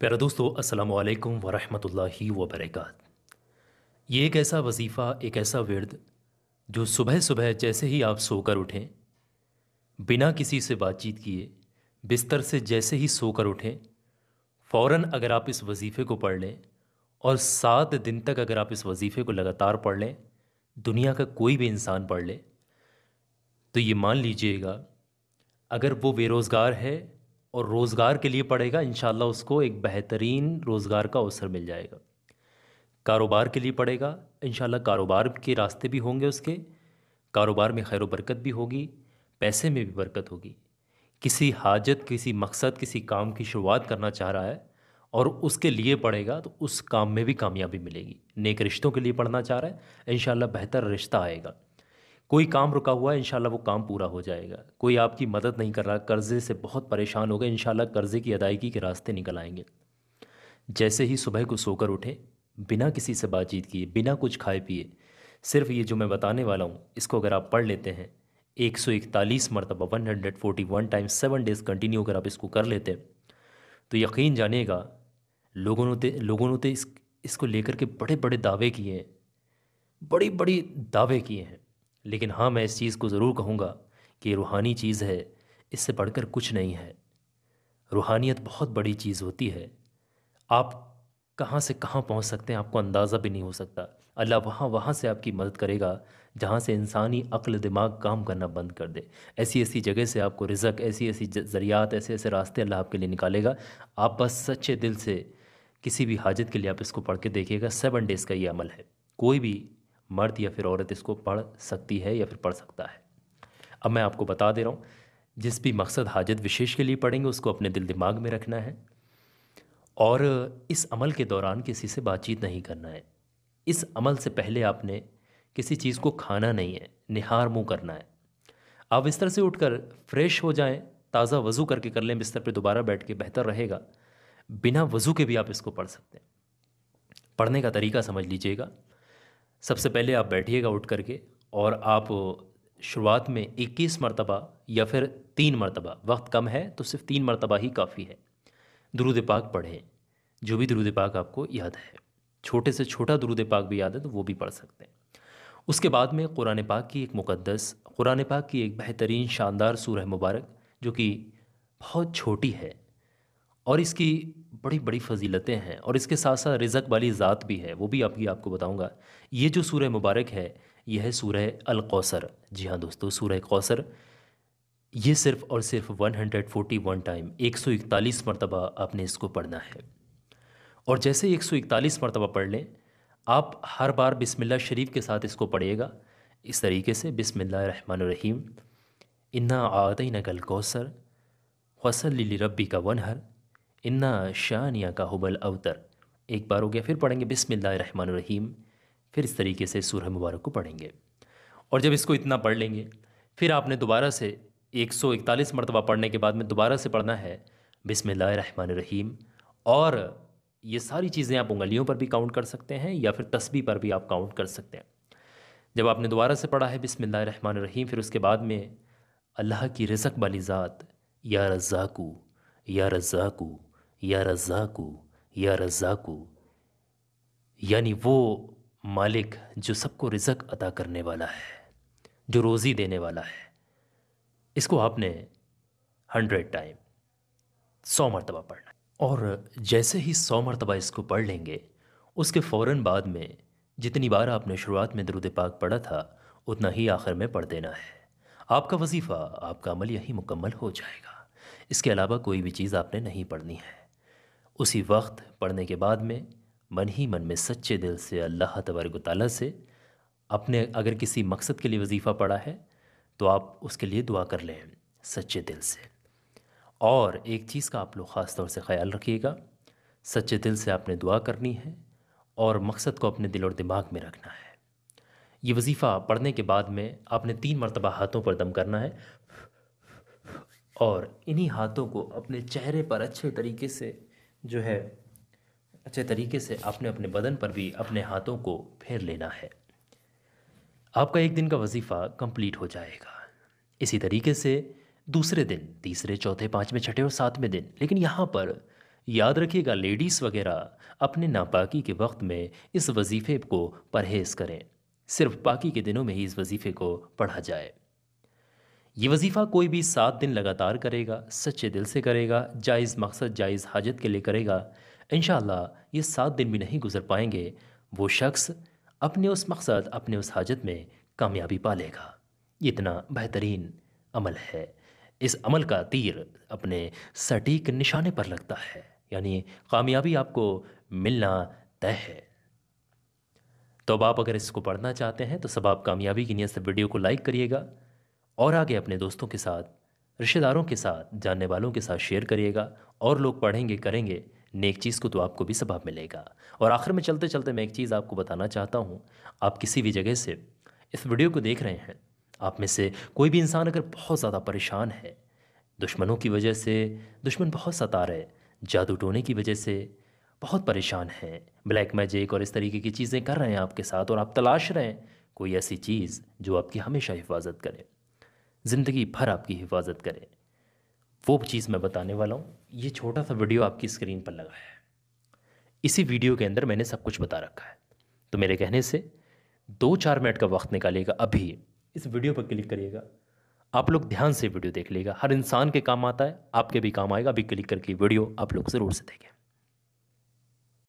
प्यारे दोस्तों, अस्सलाम वालेकुम वरहमतुल्लाहि वबरकात। ये एक ऐसा वजीफ़ा, एक ऐसा विर्द जो सुबह सुबह जैसे ही आप सोकर उठें, बिना किसी से बातचीत किए, बिस्तर से जैसे ही सोकर उठें, फ़ौरन अगर आप इस वजीफ़े को पढ़ लें और 7 दिन तक अगर आप इस वजीफ़े को लगातार पढ़ लें, दुनिया का कोई भी इंसान पढ़ ले, तो ये मान लीजिएगा, अगर वो बेरोज़गार है और रोज़गार के लिए पढ़ेगा, इंशाअल्लाह उसको एक बेहतरीन रोज़गार का अवसर मिल जाएगा। कारोबार के लिए पड़ेगा, इंशाल्लाह कारोबार के रास्ते भी होंगे उसके, कारोबार में खैर बरकत भी होगी, पैसे में भी बरकत होगी। किसी हाजत, किसी मकसद, किसी काम की शुरुआत करना चाह रहा है और उसके लिए पढ़ेगा तो उस काम में भी कामयाबी मिलेगी। नेक रिश्तों के लिए पढ़ना चाह रहा है, इंशाल्लाह बेहतर रिश्ता आएगा। कोई काम रुका हुआ है, इंशाल्लाह वो काम पूरा हो जाएगा। कोई आपकी मदद नहीं कर रहा, कर्ज़े से बहुत परेशान हो गए, इंशाल्लाह कर्ज़े की अदायगी के रास्ते निकल आएंगे। जैसे ही सुबह को सोकर उठें, बिना किसी से बातचीत किए, बिना कुछ खाए पिए, सिर्फ ये जो मैं बताने वाला हूँ, इसको अगर आप पढ़ लेते हैं 141 मरतबा, 141 टाइम्स 7 डेज़ कंटिन्यू अगर आप इसको कर लेते हैं, तो यकीन जानिएगा, लोगों ने तो इसको लेकर के बड़े बड़े दावे किए हैं, बड़ी बड़ी दावे किए हैं। लेकिन हाँ, मैं इस चीज़ को ज़रूर कहूँगा कि ये रूहानी चीज़ है, इससे बढ़कर कुछ नहीं है। रूहानियत बहुत बड़ी चीज़ होती है। आप कहाँ से कहाँ पहुँच सकते हैं, आपको अंदाज़ा भी नहीं हो सकता। अल्लाह वहाँ वहाँ से आपकी मदद करेगा जहाँ से इंसानी अक्ल दिमाग काम करना बंद कर दे। ऐसी ऐसी जगह से आपको रिज़्क, ऐसी ऐसी ज़रियात, ऐसे ऐसे रास्ते अल्लाह आपके लिए निकालेगा। आप बस सच्चे दिल से किसी भी हाजत के लिए आप इसको पढ़ के देखिएगा। 7 डेज़ का ये अमल है। कोई भी मर्द या फिर औरत इसको पढ़ सकती है या फिर पढ़ सकता है। अब मैं आपको बता दे रहा हूँ, जिस भी मकसद हाजत विशेष के लिए पढ़ेंगे उसको अपने दिल दिमाग में रखना है और इस अमल के दौरान किसी से बातचीत नहीं करना है। इस अमल से पहले आपने किसी चीज़ को खाना नहीं है, निहार मुँह करना है। आप बिस्तर से उठकर फ्रेश हो जाएं, ताज़ा वज़ू करके कर लें बिस्तर पे दोबारा बैठ के, बेहतर रहेगा। बिना वज़ू के भी आप इसको पढ़ सकते हैं। पढ़ने का तरीका समझ लीजिएगा। सबसे पहले आप बैठिएगा उठ करके और आप शुरुआत में 21 मरतबा या फिर 3 मरतबा, वक्त कम है तो सिर्फ 3 मरतबा ही काफ़ी है, दुरूद पाक पढ़ें। जो भी दुरूद पाक आपको याद है, छोटे से छोटा दुरूद पाक भी याद है तो वो भी पढ़ सकते हैं। उसके बाद में कुरान पाक की एक मुक़द्दस, कुरान पाक की एक बेहतरीन शानदार सूरह मुबारक, जो कि बहुत छोटी है और इसकी बड़ी बड़ी फ़जीलतें हैं और इसके साथ साथ रिज़क वाली ज़ात भी है, वो भी आपको बताऊंगा। ये जो सूरह मुबारक है, यह है सूरह अल कौसर। जी हाँ दोस्तों, सूरह कौसर। ये सिर्फ़ और सिर्फ 141 टाइम, 141 मरतबा आपने इसको पढ़ना है। और जैसे ही 141 मरतबा पढ़ लें, आप हर बार बिस्मिल्लाह शरीफ के साथ इसको पढ़िएगा। इस तरीके से, बिस्मिल्लाहिर्रहमानिर्रहीम, इन्ना आतैनकल कौसर फसल्लि लिरब्बिका वनहर, इन्ना शानिया का हुबल अवतर। एक बार हो गया, फिर पढ़ेंगे बिस्मिल्लाहिर्रहमानिर्रहीम, फिर इस तरीके से सूरह मुबारक को पढ़ेंगे। और जब इसको इतना पढ़ लेंगे, फिर आपने दोबारा से 141 मरतबा पढ़ने के बाद में दोबारा से पढ़ना है बिस्मिल्लाहिर्रहमानिर्रहीम। और ये सारी चीज़ें आप उंगलियों पर भी काउंट कर सकते हैं या फिर तस्बीह पर भी आप काउंट कर सकते हैं। जब आपने दोबारा से पढ़ा है बिस्मिल्लाहिर्रहमानिर्रहीम, फिर उसके बाद में अल्लाह की रिज़क वाली ज़ात, या रज़्ज़ाकू, या रज़्ज़ाकू, या रज़्ज़ाकू, या रज़्ज़ाकू, यानी वो मालिक जो सबको रिज़क अता करने वाला है, जो रोज़ी देने वाला है। इसको आपने 100 टाइम, 100 मरतबा पढ़ना है। और जैसे ही 100 मरतबा इसको पढ़ लेंगे, उसके फ़ौरन बाद में जितनी बार आपने शुरुआत में दुरूद पाक पढ़ा था, उतना ही आखिर में पढ़ देना है। आपका वजीफ़ा, आपका अमल यही मुकम्मल हो जाएगा। इसके अलावा कोई भी चीज़ आपने नहीं पढ़नी है। उसी वक्त पढ़ने के बाद में मन ही मन में सच्चे दिल से अल्लाह तबारक व तआला से, अपने अगर किसी मकसद के लिए वजीफ़ा पढ़ा है तो आप उसके लिए दुआ कर लें सच्चे दिल से। और एक चीज़ का आप लोग ख़ास तौर से ख़याल रखिएगा, सच्चे दिल से आपने दुआ करनी है और मकसद को अपने दिल और दिमाग में रखना है। ये वजीफ़ा पढ़ने के बाद में आपने 3 मरतबा हाथों पर दम करना है और इन्हीं हाथों को अपने चेहरे पर अच्छे तरीके से, जो है, अच्छे तरीके से आपने अपने बदन पर भी अपने हाथों को फेर लेना है। आपका एक दिन का वजीफ़ा कंप्लीट हो जाएगा। इसी तरीके से दूसरे दिन, तीसरे, चौथे, पाँचवें, छठे और सातवें दिन। लेकिन यहाँ पर याद रखिएगा लेडीज़ वगैरह अपने नापाकी के वक्त में इस वजीफ़े को परहेज़ करें। सिर्फ पाकी के दिनों में ही इस वजीफ़े को पढ़ा जाए। ये वजीफ़ा कोई भी 7 दिन लगातार करेगा, सच्चे दिल से करेगा, जायज़ मकसद जायज़ हाजत के लिए करेगा, इंशाअल्लाह ये 7 दिन भी नहीं गुजर पाएंगे, वो शख्स अपने उस मकसद अपने उस हाजत में कामयाबी पा लेगा। ये इतना बेहतरीन अमल है। इस अमल का तीर अपने सटीक निशाने पर लगता है, यानी कामयाबी आपको मिलना तय है। तो अब आप अगर इसको पढ़ना चाहते हैं तो सब आप कामयाबी की नीयत से वीडियो को लाइक करिएगा और आगे अपने दोस्तों के साथ, रिश्तेदारों के साथ, जानने वालों के साथ शेयर करिएगा। और लोग पढ़ेंगे करेंगे नेक चीज़ को तो आपको भी सवाब मिलेगा। और आखिर में चलते चलते मैं एक चीज़ आपको बताना चाहता हूँ। आप किसी भी जगह से इस वीडियो को देख रहे हैं, आप में से कोई भी इंसान अगर बहुत ज़्यादा परेशान है, दुश्मनों की वजह से दुश्मन बहुत सता रहे, जादू टोने की वजह से बहुत परेशान हैं, ब्लैक मैजिक और इस तरीके की चीज़ें कर रहे हैं आपके साथ, और आप तलाश रहे हैं कोई ऐसी चीज़ जो आपकी हमेशा हिफाजत करे, ज़िंदगी भर आपकी हिफाजत करे, वो चीज़ मैं बताने वाला हूँ। ये छोटा सा वीडियो आपकी स्क्रीन पर लगा है। इसी वीडियो के अंदर मैंने सब कुछ बता रखा है। तो मेरे कहने से 2-4 मिनट का वक्त निकालिएगा, अभी इस वीडियो पर क्लिक करिएगा। आप लोग ध्यान से वीडियो देख लीजिएगा, हर इंसान के काम आता है, आपके भी काम आएगा। अभी क्लिक करके वीडियो आप लोग ज़रूर से देखें।